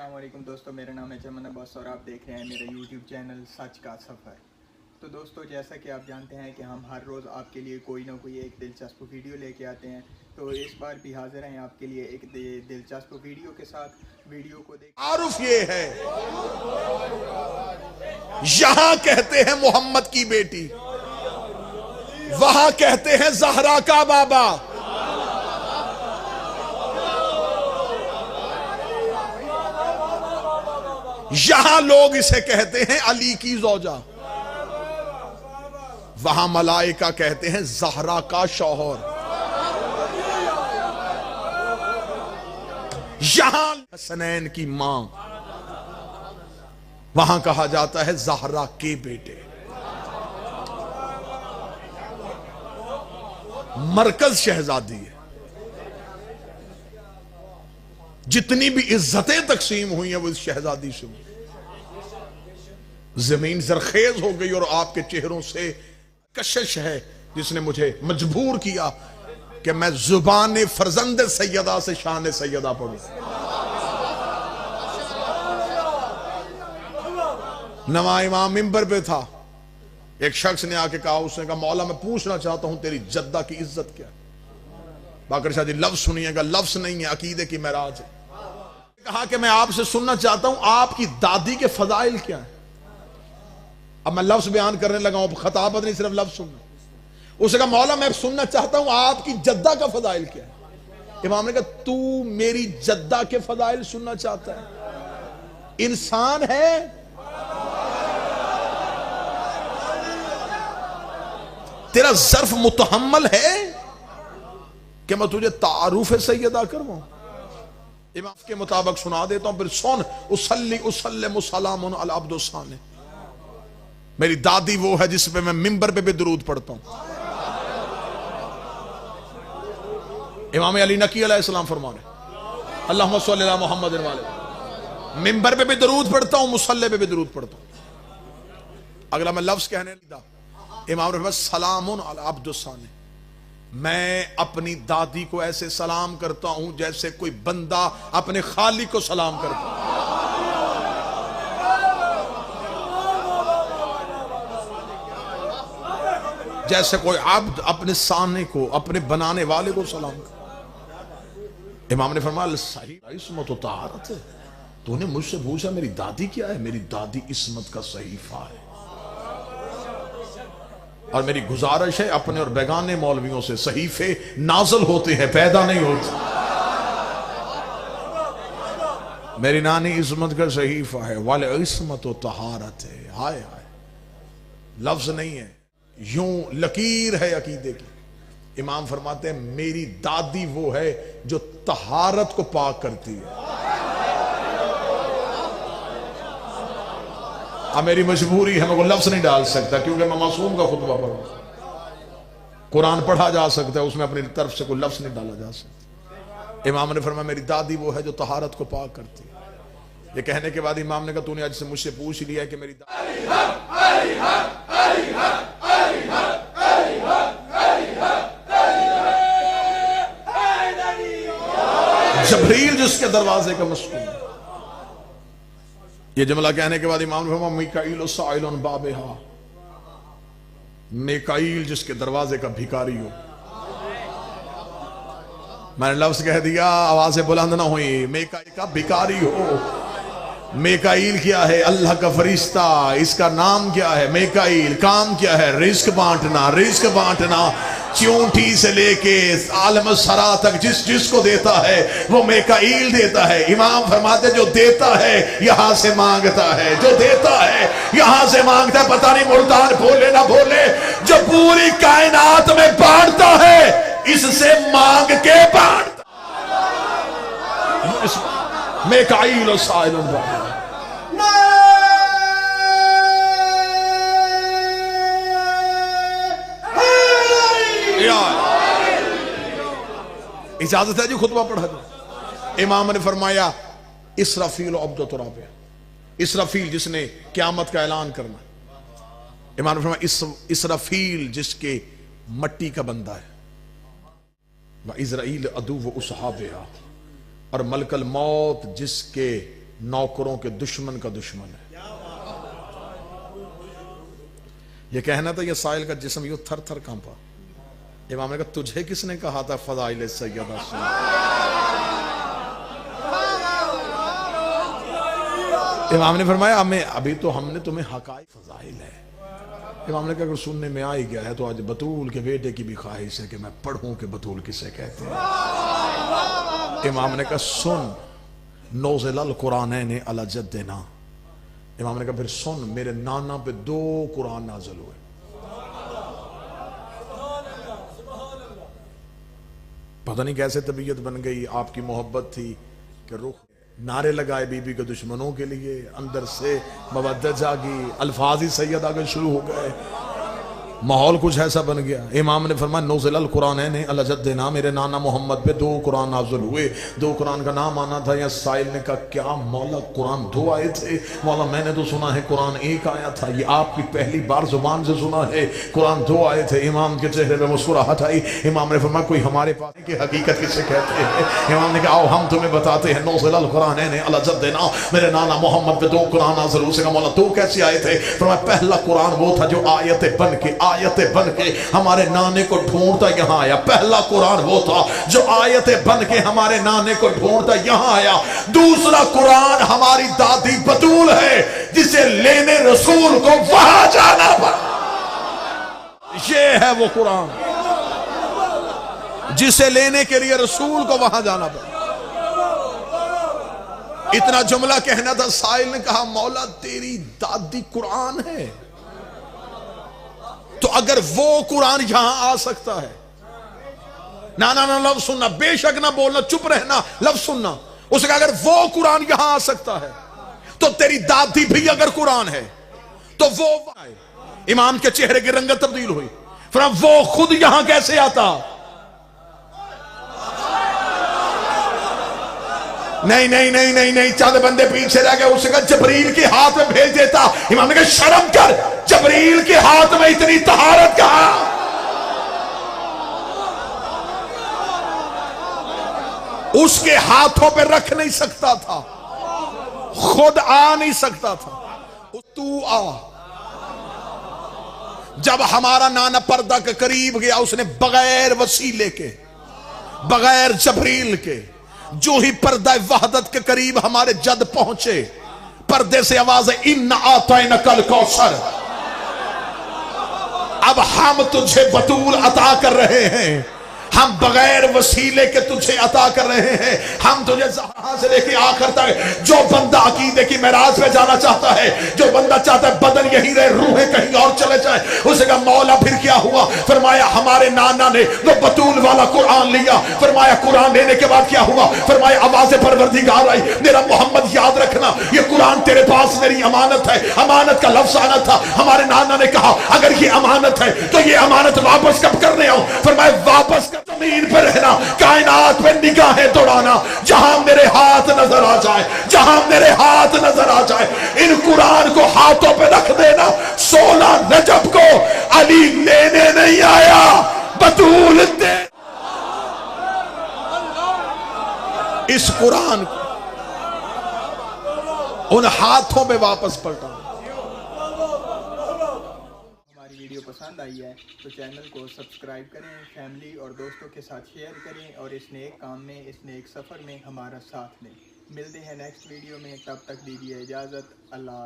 अस्सलाम वालेकुम दोस्तों, मेरा नाम है चमन अब्बास और आप देख रहे हैं मेरा यूट्यूब चैनल सच का सफ़र। तो दोस्तों, जैसा कि आप जानते हैं कि हम हर रोज़ आपके लिए कोई ना कोई एक दिलचस्प वीडियो लेके आते हैं। तो इस बार भी हाजिर हैं आपके लिए एक दिलचस्प वीडियो के साथ। वीडियो को देख आरुफ ये है, यहां कहते हैं मोहम्मद की बेटी, वहां कहते हैं जहरा का बाबा। यहां लोग इसे कहते हैं अली की ज़ौजा, वहां मलाइका कहते हैं जहरा का शौहर। यहां हसनैन की मां, वहां कहा जाता है जहरा के बेटे। मरकज शहजादी है। जितनी भी इज्जतें तकसीम हुई हैं वो इस शहजादी से हुई। जमीन जरखेज हो गई और आपके चेहरों से कशिश है जिसने मुझे मजबूर किया कि मैं जुबान फरजंद सैयदा से शान सैयदा पढ़ूं। नवा इमाम मिंबर पे था, एक शख्स ने आके कहा, उसने कहा मौला मैं पूछना चाहता हूं तेरी जद्दा की इज्जत क्या है। बाकर शाह जी लफ्ज सुनिएगा, लफ्ज नहीं है, अकीदे की महराज है। कहा कि मैं आपसे सुनना चाहता हूं आपकी दादी के फजाइल क्या है। अब मैं लफ्ज बयान करने लगा हूं, खताबत नहीं सिर्फ लफ्ज सुनना। उसने कहा मौला मैं सुनना चाहता हूं आपकी जद्दा का फजाइल क्या है। इमाम ने कहा तू मेरी जद्दा के फजाइल सुनना चाहता है, इंसान है, तेरा ज़र्फ मुतहम्मल है कि मैं तुझे तारुफ सैयदा करवाऊं। इमाम के मुताबिक सुना देता हूं, फिर सुन। उसल्ली उसल्लिम सलामुन अला अब्दुल सालिह। मेरी दादी वो है जिस पे मैं मिंबर पे भी दुरूद पढ़ता हूं। इमाम अली नकी अलैहिस्सलाम फरमाने अल्लाहुम्मा सल्लि अला मुहम्मद वाले। मिंबर पे भी दुरूद पढ़ता हूं, मुसल्ले पे भी दुरूद पढ़ता हूं। अगला मैं लफ्ज कहने लगा, इमाम ने सलामुन अला अब्दुल सालिह। मैं अपनी दादी को ऐसे सलाम करता हूं जैसे कोई बंदा अपने खालिक को सलाम करता है। जैसे कोई अब्द अपने साने को, अपने बनाने वाले को सलाम करता। इमाम ने फरमाया सही इस्मत व तहारत है। तूने मुझसे पूछा मेरी दादी क्या है, मेरी दादी इस्मत का सहीफा है। और मेरी गुजारिश है अपने और बेगाने मौलवियों से, सहीफे नाज़िल होते हैं, पैदा नहीं होते। मेरी नानी इस्मत का सहीफा है, वाले इस्मत व तहारत है। हाय हाय, लफ्ज नहीं है, यूं लकीर है अकीदे की। इमाम फरमाते हैं मेरी दादी वो है जो तहारत को पाक करती है। अब मेरी मजबूरी है, मैं को लफ्ज नहीं डाल सकता क्योंकि मैं मासूम का खुतबा पढ़ूं। कुरान पढ़ा जा सकता है, उसमें अपनी तरफ से कोई लफ्ज नहीं डाला जा सकता। इमाम ने फरमाया मेरी दादी वो है जो तहारत को पाक करती है। ये कहने के बाद इमाम ने कहा तूने आज से मुझसे पूछ लिया कि मेरी जबरील जिसके दरवाजे का मस्कून। ये जुमला कहने के बाद इमाम ने फरमाया मिकाईल साइलुन बाबिहा। मिकाईल जिसके दरवाजे का भिखारी हो। मैंने लफ्ज कह दिया, आवाजें बुलंद ना हुई। मिकाईल का भिखारी हो। मिकाईल क्या है? अल्लाह का फरिश्ता। इसका नाम क्या है? मिकाईल। काम क्या है? रिस्क बांटना। रिस्क बांटना चूंटी से लेके आलम सरा तक जिस जिसको देता है वो मिकाईल देता है। इमाम फरमाते जो देता है यहां से मांगता है, जो देता है यहां से मांगता है। पता नहीं मुल्तान बोले ना बोले, जो पूरी कायनात में बांटता है इससे मांग के बांटता। मिकाईल और साइलुन इजाजत है जी खुतबा पढ़ा दो। इमाम ने फरमाया इसराफील अब्दुतराबे। इसराफील जिसने क़यामत का ऐलान करना। इमाम ने फरमाया इसराफील जिसके मट्टी का बंदा है। व इज़राइल अदुव्व उसहाबिहा। और मलकल मौत जिसके नौकरों के दुश्मन का दुश्मन है। ये कहना था, ये साहिल का जिस्म यूं थर थर कांपा। इमाम ने कहा, तुझे किसने कहा था फदाइल सैयदा सुन? इमाम ने फरमाया, हमें अभी तो हमने तुम्हें हकाई फजाइल है। इमाम ने कहा, अगर सुनने में आ ही गया है तो आज बतूल के बेटे की भी ख्वाहिश है कि मैं पढ़ूं कि बतूल किसे कहते हैं। इमाम ने कहा, सुन, नौज़िलल कुरानैन अला जद्दिना। इमाम ने कहा, फिर सुन, मेरे नाना पे 2 कुरान नाज़िल हुए। पता नहीं कैसे तबीयत बन गई, आपकी मोहब्बत थी कि रुख नारे लगाए बीबी के दुश्मनों के लिए, अंदर से मवद्दत जागी, अल्फाज ही सैयद आगे शुरू हो गए, माहौल कुछ ऐसा बन गया। इमाम ने फरमाया, नौज़िलल कुरानैन अला जद्दिना, मेरे नाना मोहम्मद पे 2 कुरान नाज़िल हुए। 2 कुरान का नाम आना था। या साहिल ने कहा, क्या मौला कुरान 2 आए थे? मौला मैंने तो सुना है कुरान 1 आया था, ये आपकी पहली बार जुबान से सुना है कुरान 2 आए थे। इमाम के चेहरे पे मुस्कुराहट आई। इमाम ने फरमाया, कोई हमारे पास की हकीकत किसे कहते हैं? इमाम ने कहा, आओ हम तुम्हें बताते हैं। नौज़िलल कुरानैन अला जद्दिना, मेरे नाना मोहम्मद पे 2 कुरान नाज़िल हुए। मौला 2 कैसे आए थे? फरमाया, पहला कुरान वो था जो आयतें बन के हमारे नाने को ढूंढता यहां आया। पहला कुरान वो था जो आयतें बन के हमारे नाने को ढूंढता यहां आया। दूसरा कुरान हमारी दादी बतूल है, जिसे लेने रसूल को वहां जाना पड़ा। ये है वो कुरान जिसे लेने के लिए रसूल को वहां जाना पड़ा। इतना जुमला कहना था। साहिल ने कहा, मौला तेरी दादी कुरान है, तो अगर वो कुरान यहां आ सकता है, ना ना ना लफ्ज सुनना, बेशक ना बोलना, चुप रहना, लफ्ज सुनना। उसने कहा, अगर वो कुरान यहां आ सकता है तो तेरी दादी भी अगर कुरान है तो वो आए। इमाम के चेहरे की रंगत तब्दील हुई। फिर वो खुद यहां कैसे आता? नहीं नहीं नहीं नहीं नहीं, चंद बंदे पीछे रह गए। उसका जबरील के हाथ में भेज देता। इमाम ने कहा, शर्म कर, जबरील के हाथ में इतनी तहारत कहां? उसके हाथों पे रख नहीं सकता था, खुद आ नहीं सकता था, तू आ। जब हमारा नाना पर्दा के करीब गया, उसने बगैर वसीले के, बगैर जबरील के, जो ही पर्दा वहदत के करीब हमारे जद पहुंचे, पर्दे से आवाज है, इन्ना आतैना कल कौसर, अब हम तुझे बतूल अता कर रहे हैं, हम बगैर वसीले के तुझे अता कर रहे हैं, हम तुझे ज़हरा से लेके आखिर तक। जो बंदा अकीदे की मेराज पे जाना चाहता है, जो बंदा चाहता है बदन यहीं रहे, रूहें कहीं और चले जाए, उसे कहा, मौला फिर क्या हुआ? फरमाया, हमारे नाना ने वो बतूल वाला कुरान लिया। फरमाया, कुरान लेने के बाद क्या हुआ? फरमाया, आवाज़ परवरदिगार आई, मेरा मोहम्मद याद रखना, ये कुरान तेरे पास मेरी अमानत है। अमानत का लफ्ज आना था। हमारे नाना ने कहा, अगर ये अमानत है तो ये अमानत वापस कब करने आओ? फरमाया, वापस कर, जमीन पर रहना, कायनात पे निगाहें दौड़ाना, जहां मेरे हाथ नजर आ जाए, जहां मेरे हाथ नजर आ जाए, इन कुरान को हाथों पे रख देना। 16 रजब को अली लेने नहीं आया, बतूल दे। इस कुरान को उन हाथों पे वापस पलटा। वीडियो पसंद आई है तो चैनल को सब्सक्राइब करें, फैमिली और दोस्तों के साथ शेयर करें, और इस नेक काम में, इस नेक सफ़र में हमारा साथ दें। मिलते हैं नेक्स्ट वीडियो में, तब तक दीजिए इजाज़त। अल्लाह।